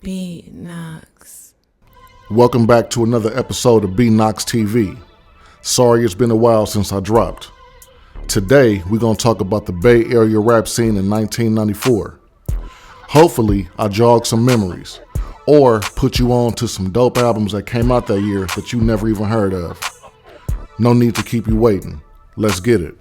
B-Knocks. Welcome back to another episode of B-KnockzTV. Sorry it's been a while since I dropped. Today we're going to talk about the Bay Area rap scene in 1994. Hopefully I jog some memories or put you on to some dope albums that came out that year that you never even heard of. No need to keep you waiting. Let's get it.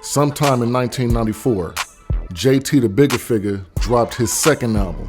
Sometime in 1994, JT the Bigger Figure dropped his second album,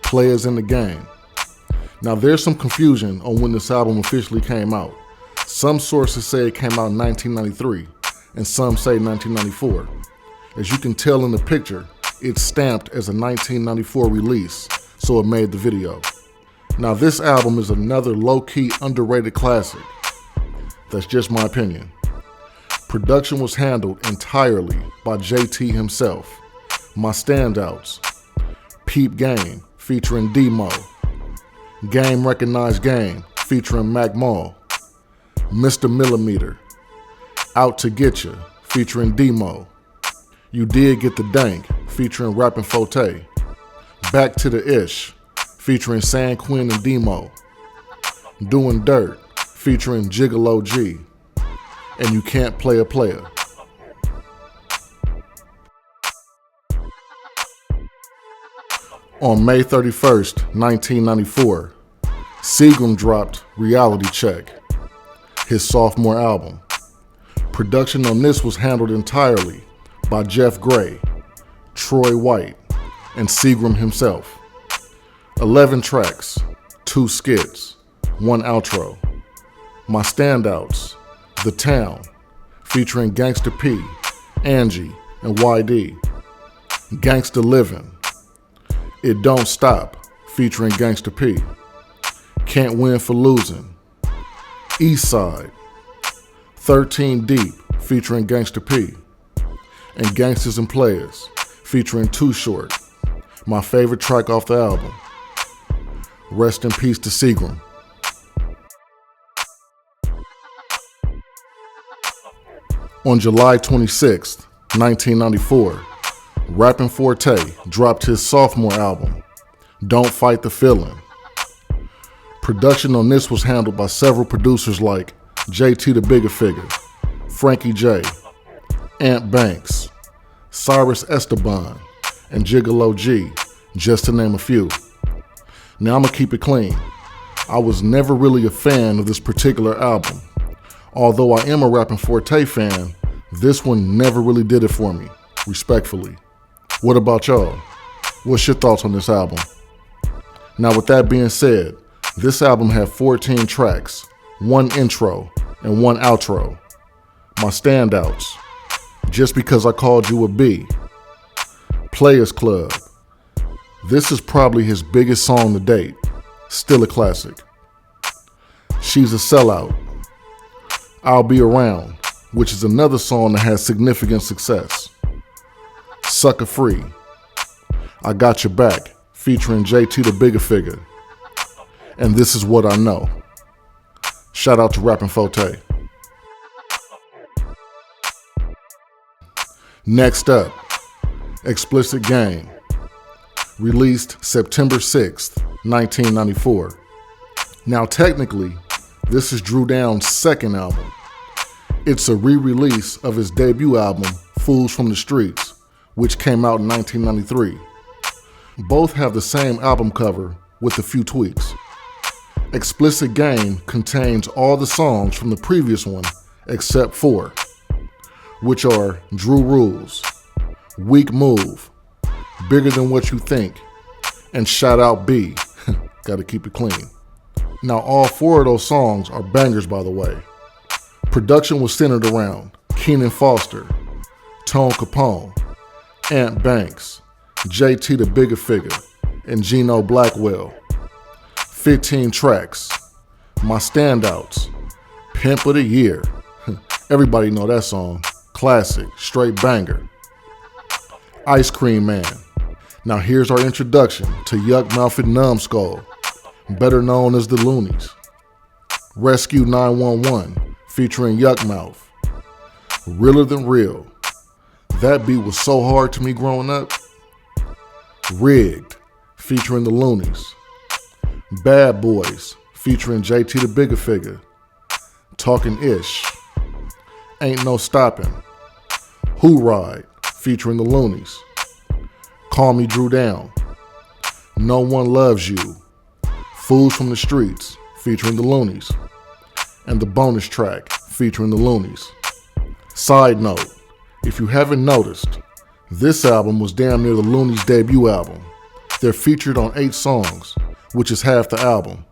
Players in the Game. Now there's some confusion on when this album officially came out. Some sources say it came out in 1993, and some say 1994. As you can tell in the picture, it's stamped as a 1994 release, so it made the video. Now this album is another low-key underrated classic. That's just my opinion. Production was handled entirely by JT himself. My standouts: Peep Game featuring D-Mo, Game Recognized Game featuring Mac Mall, Mr. Millimeter, Out to Get Ya featuring D-Mo, You Did Get the Dank featuring Rappin' Forte, Back to the Ish featuring San Quinn and D-Mo, Doing Dirt featuring Gigolo G, and You Can't Play a Player. On May 31st, 1994, Seagram dropped Reality Check, his sophomore album. Production on this was handled entirely by Jeff Gray, Troy White, and Seagram himself. 11 tracks, 2 skits, 1 outro. My standouts: The Town, featuring Gangsta P, Angie, and YD. Gangsta Livin', It Don't Stop, featuring Gangsta P. Can't Win for Losing, Eastside, 13 Deep, featuring Gangsta P, and Gangsters and Players, featuring Too Short, my favorite track off the album. Rest in peace to Seagram. On July 26, 1994, Rappin' Forte dropped his sophomore album, Don't Fight the Feeling. Production on this was handled by several producers like JT the Bigger Figure, Frankie J, Ant Banks, Cyrus Esteban, and Gigolo G, just to name a few. Now I'm gonna keep it clean. I was never really a fan of this particular album. Although I am a Rappin' Forte fan, this one never really did it for me, respectfully. What about y'all? What's your thoughts on this album? Now with that being said, this album had 14 tracks, 1 intro, and 1 outro. My standouts: Just Because I Called You a B, Players Club. This is probably his biggest song to date, still a classic. She's a Sellout, I'll Be Around, which is another song that has significant success. Sucker Free, I Got Your Back, featuring JT the Bigger Figure, and This Is What I Know. Shout out to Rappin' Forte. Next up, Explicit Game, released September 6th, 1994. Now technically, this is Dru Down's second album. It's a re-release of his debut album, Fools from the Streets, which came out in 1993. Both have the same album cover with a few tweaks. Explicit Game contains all the songs from the previous one except 4, which are Dru Rules, Weak Move, Bigger Than What You Think, and Shout Out B. Gotta keep it clean. Now all 4 of those songs are bangers, by the way. Production was centered around Keenan Foster, Tone Capone, Ant Banks, JT the Bigger Figure, and Gino Blackwell. 15 tracks. My standouts: Pimp of the Year. Everybody know that song. Classic, straight banger. Ice Cream Man. Now here's our introduction to Yuck Mouth and Numbskull, better known as the Loonies. Rescue 911, featuring Yuck Mouth. Realer Than Real. That beat was so hard to me growing up. Rigged, featuring the Loonies. Bad Boys, featuring JT the Bigger Figure. Talking Ish. Ain't No Stopping. Who Ride, featuring the Loonies. Call Me Drew Down. No One Loves You. Fools from the Streets, featuring the Loonies. And the bonus track, featuring the Loonies. Side note, if you haven't noticed, this album was damn near the Loonies' debut album. They're featured on 8 songs, which is half the album.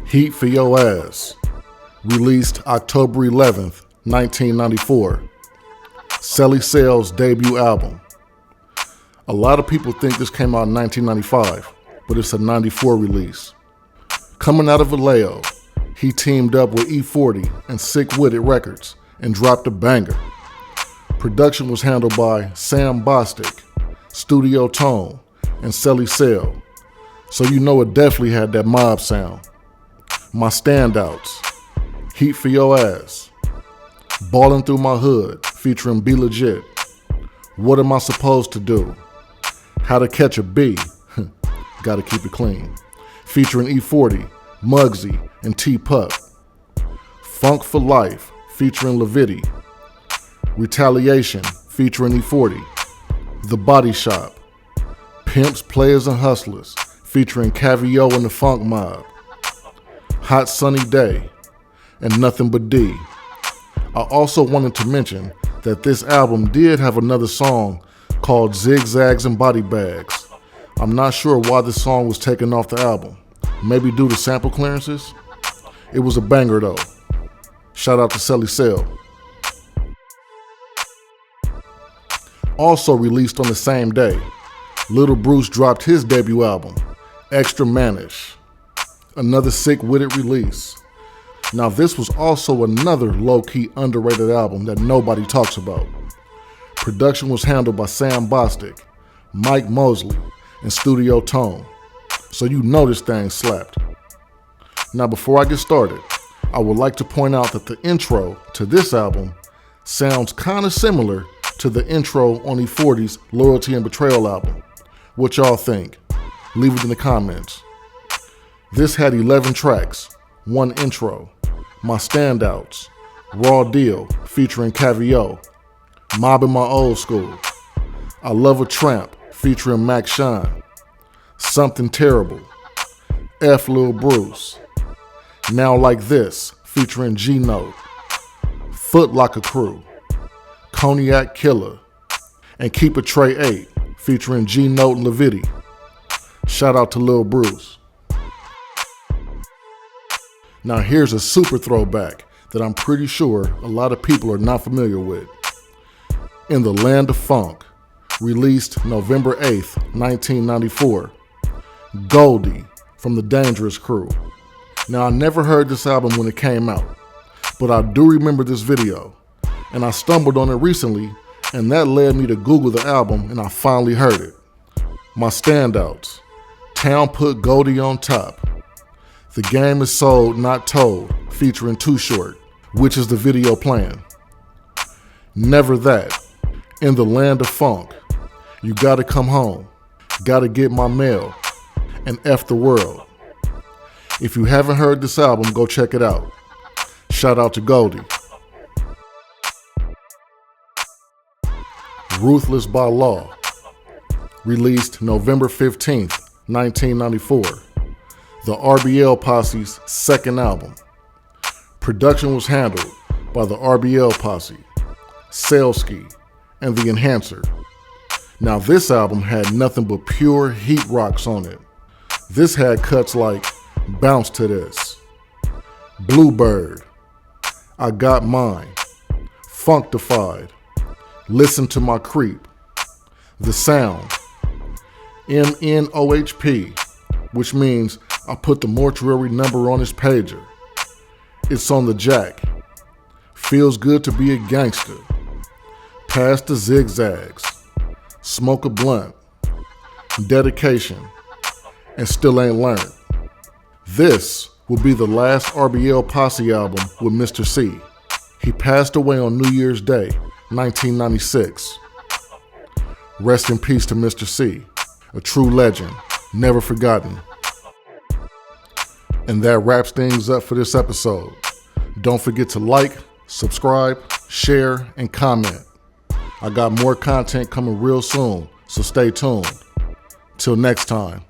Heat for Your Ass, released October 11th, 1994. Celly Cell's debut album. A lot of people think this came out in 1995, but it's a 94 release. Coming out of Vallejo, he teamed up with E40 and Sick With It Records and dropped a banger. Production was handled by Sam Bostic, Studio Tone, and Celly Cell, so you know it definitely had that mob sound. My standouts: Heat for Your Ass, Ballin' Through My Hood, featuring Be Legit, What Am I Supposed to Do, How to Catch a Bee, Gotta Keep It Clean, featuring E40, Muggsy, and T-Pup, Funk for Life, featuring Levity, Retaliation, featuring E40, The Body Shop, Pimps, Players, and Hustlers, featuring Cavio and the Funk Mob, Hot Sunny Day, and Nothing But D. I also wanted to mention that this album did have another song called Zigzags and Body Bags. I'm not sure why this song was taken off the album. Maybe due to sample clearances? It was a banger though. Shout out to Celly Cell. Also released on the same day, Little Bruce dropped his debut album, Extra Manish. Another Sick With It release. Now this was also another low-key underrated album that nobody talks about. Production was handled by Sam Bostic, Mike Mosley, and Studio Tone, so you know this thing slapped. Now before I get started, I would like to point out that the intro to this album sounds kinda similar to the intro on E40's Loyalty and Betrayal album. What y'all think? Leave it in the comments. This had 11 tracks, 1 intro, My Standouts, Raw Deal featuring Cavio, Mobbin' My Old School, I Love a Tramp featuring Mac Shine, Something Terrible, F Lil Bruce, Now Like This featuring G-Note, Foot Locker Crew, Cognac Killer, and Keep It Tray 8 featuring G-Note and Levity. Shout out to Lil Bruce. Now here's a super throwback that I'm pretty sure a lot of people are not familiar with. In the Land of Funk, released November 8th, 1994, Goldie from the Dangerous Crew. Now I never heard this album when it came out, but I do remember this video, and I stumbled on it recently, and that led me to Google the album, and I finally heard it. My standouts: Town Put Goldie on Top, The Game Is Sold, Not Told, featuring Too Short, which is the video playing. Never That, In the Land of Funk, You Gotta Come Home, Gotta Get My Mail, and F the World. If you haven't heard this album, go check it out. Shout out to Goldie. Ruthless by Law, released November 15th, 1994. The RBL Posse's second album. Production was handled by the RBL Posse, Saleski, and The Enhancer. Now this album had nothing but pure heat rocks on it. This had cuts like Bounce to This, Bluebird, I Got Mine, Functified, Listen to My Creep, The Sound, MNOHP, which means I put the mortuary number on his pager. It's on the jack. Feels good to be a gangster. Past the zigzags. Smoke a blunt. Dedication. And still ain't learned. This will be the last RBL Posse album with Mr. C. He passed away on New Year's Day 1996. Rest in peace to Mr. C, a true legend, never forgotten. And that wraps things up for this episode. Don't forget to like, subscribe, share, and comment. I got more content coming real soon, so stay tuned. Till next time.